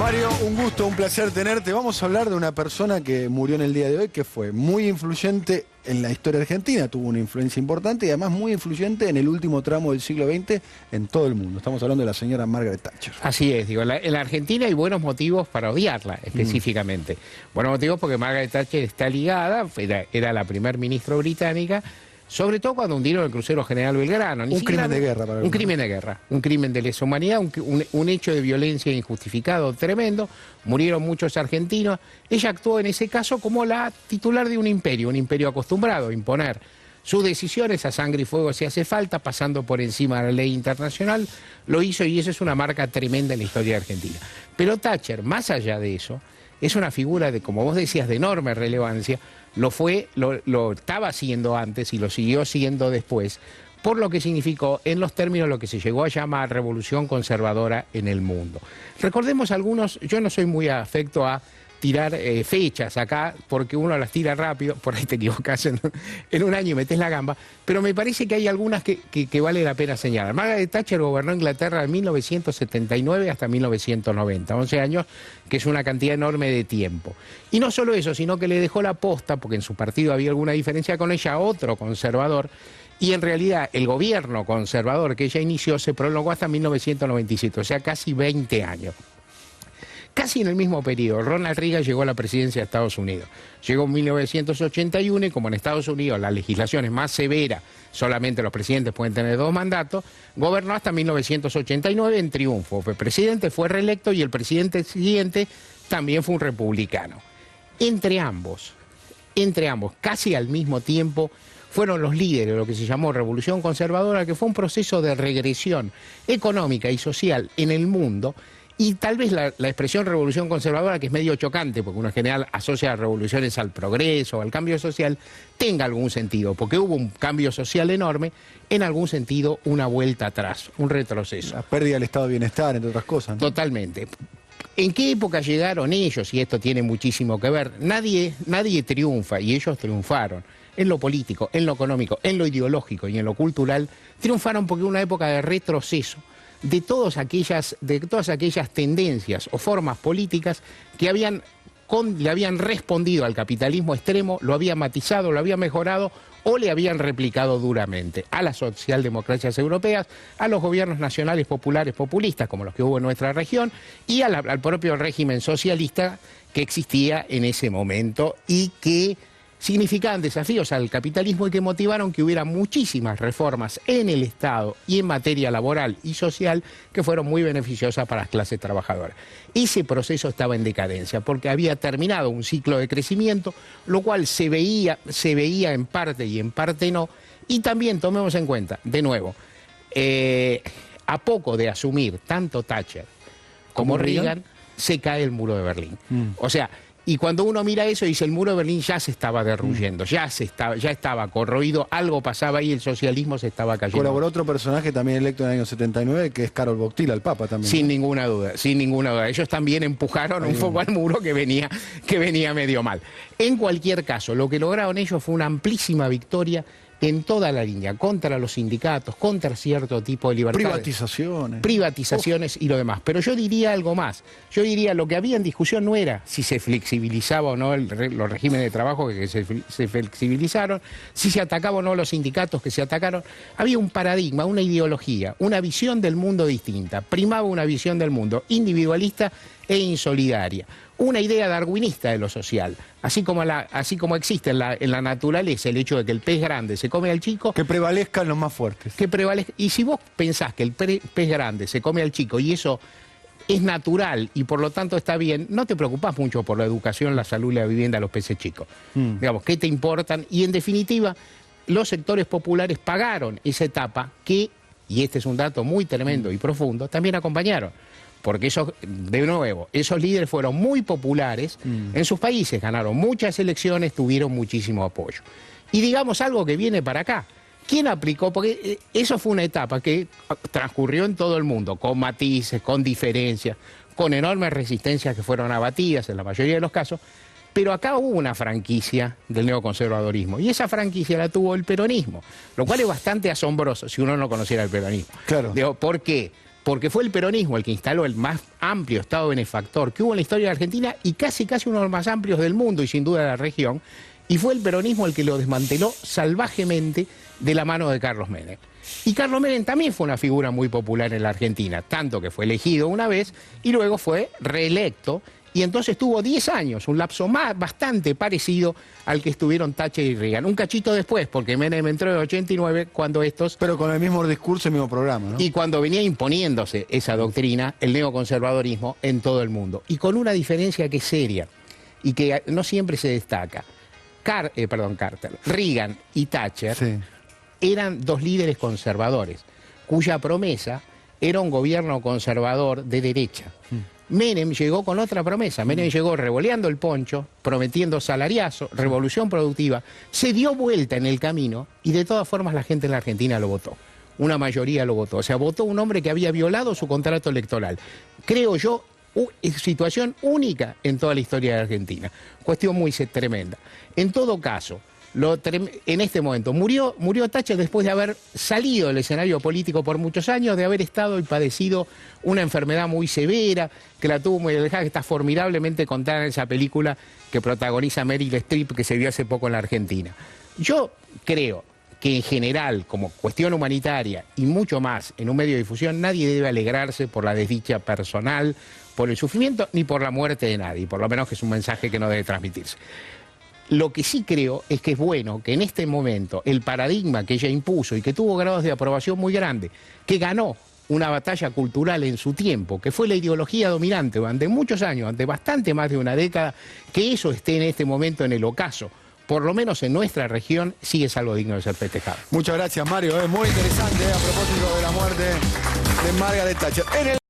Mario, un gusto, un placer tenerte. Vamos a hablar de una persona que murió en el día de hoy, que fue muy influyente en la historia argentina, tuvo una influencia importante y además muy influyente en el último tramo del siglo XX en todo el mundo. Estamos hablando de la señora Margaret Thatcher. Así es, digo, en la Argentina hay buenos motivos para odiarla específicamente. Buenos motivos porque Margaret Thatcher está ligada, era la primer ministra británica, sobre todo cuando hundieron el crucero General Belgrano. Un crimen de guerra. Un crimen de guerra, un crimen de lesa humanidad, un hecho de violencia injustificado tremendo. Murieron muchos argentinos. Ella actuó en ese caso como la titular de un imperio acostumbrado a imponer sus decisiones a sangre y fuego si hace falta, pasando por encima de la ley internacional. Lo hizo y eso es una marca tremenda en la historia argentina. Pero Thatcher, más allá de eso, es una figura de, como vos decías, de enorme relevancia. Lo estaba siendo antes y lo siguió siendo después, por lo que significó en los términos lo que se llegó a llamar revolución conservadora en el mundo. Recordemos algunos, yo no soy muy afecto a tirar fechas acá, porque uno las tira rápido, por ahí te equivocas en un año y metes la gamba, pero me parece que hay algunas que vale la pena señalar. Margaret Thatcher gobernó Inglaterra de 1979 hasta 1990, 11 años, que es una cantidad enorme de tiempo. Y no solo eso, sino que le dejó la posta, porque en su partido había alguna diferencia con ella, otro conservador, y en realidad el gobierno conservador que ella inició se prolongó hasta 1997, o sea, casi 20 años. Casi en el mismo periodo, Ronald Reagan llegó a la presidencia de Estados Unidos. Llegó en 1981 y como en Estados Unidos la legislación es más severa, solamente los presidentes pueden tener 2 mandatos, gobernó hasta 1989 en triunfo. Fue presidente, fue reelecto y el presidente siguiente también fue un republicano. Entre ambos, casi al mismo tiempo, fueron los líderes de lo que se llamó Revolución Conservadora, que fue un proceso de regresión económica y social en el mundo. Y tal vez la expresión revolución conservadora, que es medio chocante, porque uno en general asocia revoluciones al progreso, al cambio social, tenga algún sentido, porque hubo un cambio social enorme, en algún sentido una vuelta atrás, un retroceso. La pérdida del estado de bienestar, entre otras cosas, ¿no? Totalmente. ¿En qué época llegaron ellos? Y esto tiene muchísimo que ver. Nadie triunfa, y ellos triunfaron. En lo político, en lo económico, en lo ideológico y en lo cultural, triunfaron porque una época de retroceso de todas aquellas tendencias o formas políticas que le habían respondido al capitalismo extremo, lo habían matizado, lo habían mejorado o le habían replicado duramente a las socialdemocracias europeas, a los gobiernos nacionales populares populistas como los que hubo en nuestra región y al propio régimen socialista que existía en ese momento y que significaban desafíos al capitalismo y que motivaron que hubiera muchísimas reformas en el Estado y en materia laboral y social que fueron muy beneficiosas para las clases trabajadoras. Ese proceso estaba en decadencia porque había terminado un ciclo de crecimiento, lo cual se veía en parte y en parte no. Y también tomemos en cuenta, de nuevo, a poco de asumir tanto Thatcher como Reagan, se cae el muro de Berlín. O sea, y cuando uno mira eso, dice, el muro de Berlín ya se estaba derruyendo, ya estaba corroído, algo pasaba ahí, el socialismo se estaba cayendo. Colaboró otro personaje también electo en el año 79, que es Karol Wojtyla, el Papa también. Sin ninguna duda, sin ninguna duda. Ellos también empujaron un poco al muro que venía medio mal. En cualquier caso, lo que lograron ellos fue una amplísima victoria en toda la línea, contra los sindicatos, contra cierto tipo de libertades. Privatizaciones y lo demás. Pero yo diría algo más. Yo diría, lo que había en discusión no era si se flexibilizaba o no los regímenes de trabajo que se flexibilizaron, si se atacaba o no los sindicatos que se atacaron. Había un paradigma, una ideología, una visión del mundo distinta. Primaba una visión del mundo individualista e insolidaria. Una idea darwinista de lo social, así como existe en la naturaleza el hecho de que el pez grande se come al chico. Que prevalezcan los más fuertes. Y si vos pensás que el pez grande se come al chico y eso es natural y por lo tanto está bien, no te preocupás mucho por la educación, la salud y la vivienda de los peces chicos. Digamos, ¿qué te importan? Y en definitiva, los sectores populares pagaron esa etapa que, y este es un dato muy tremendo y profundo, también acompañaron. Porque esos líderes fueron muy populares en sus países, ganaron muchas elecciones, tuvieron muchísimo apoyo. Y digamos algo que viene para acá. ¿Quién aplicó? Porque eso fue una etapa que transcurrió en todo el mundo, con matices, con diferencias, con enormes resistencias que fueron abatidas en la mayoría de los casos, pero acá hubo una franquicia del neoconservadorismo, y esa franquicia la tuvo el peronismo, lo cual es bastante asombroso si uno no conociera el peronismo. Claro. ¿Por qué? porque fue el peronismo el que instaló el más amplio Estado benefactor que hubo en la historia de Argentina y casi uno de los más amplios del mundo y sin duda de la región, y fue el peronismo el que lo desmanteló salvajemente de la mano de Carlos Menem. Y Carlos Menem también fue una figura muy popular en la Argentina, tanto que fue elegido una vez y luego fue reelecto, y entonces tuvo 10 años, un lapso bastante parecido al que estuvieron Thatcher y Reagan. Un cachito después, porque Menem entró en el 89 cuando estos... Pero con el mismo discurso y el mismo programa, ¿no? Y cuando venía imponiéndose esa doctrina, el neoconservadorismo en todo el mundo. Y con una diferencia que es seria y que no siempre se destaca. Carter, Reagan y Thatcher eran dos líderes conservadores, cuya promesa era un gobierno conservador de derecha. Menem llegó con otra promesa. Menem llegó revoleando el poncho, prometiendo salariazo, revolución productiva. Se dio vuelta en el camino y de todas formas la gente en la Argentina lo votó. Una mayoría lo votó. O sea, votó un hombre que había violado su contrato electoral. Creo yo, situación única en toda la historia de Argentina. Cuestión muy tremenda. En todo caso, en este momento murió Thatcher después de haber salido del escenario político por muchos años, de haber estado y padecido una enfermedad muy severa, que la tuvo muy alejada, que está formidablemente contada en esa película que protagoniza Meryl Streep, que se vio hace poco en la Argentina. Yo creo que en general, como cuestión humanitaria y mucho más en un medio de difusión, nadie debe alegrarse por la desdicha personal, por el sufrimiento, ni por la muerte de nadie, por lo menos que es un mensaje que no debe transmitirse. Lo que sí creo es que es bueno que en este momento el paradigma que ella impuso y que tuvo grados de aprobación muy grandes, que ganó una batalla cultural en su tiempo, que fue la ideología dominante durante muchos años, durante bastante más de una década, que eso esté en este momento en el ocaso, por lo menos en nuestra región, sí es algo digno de ser festejado. Muchas gracias, Mario. Muy interesante a propósito de la muerte de Margaret Thatcher.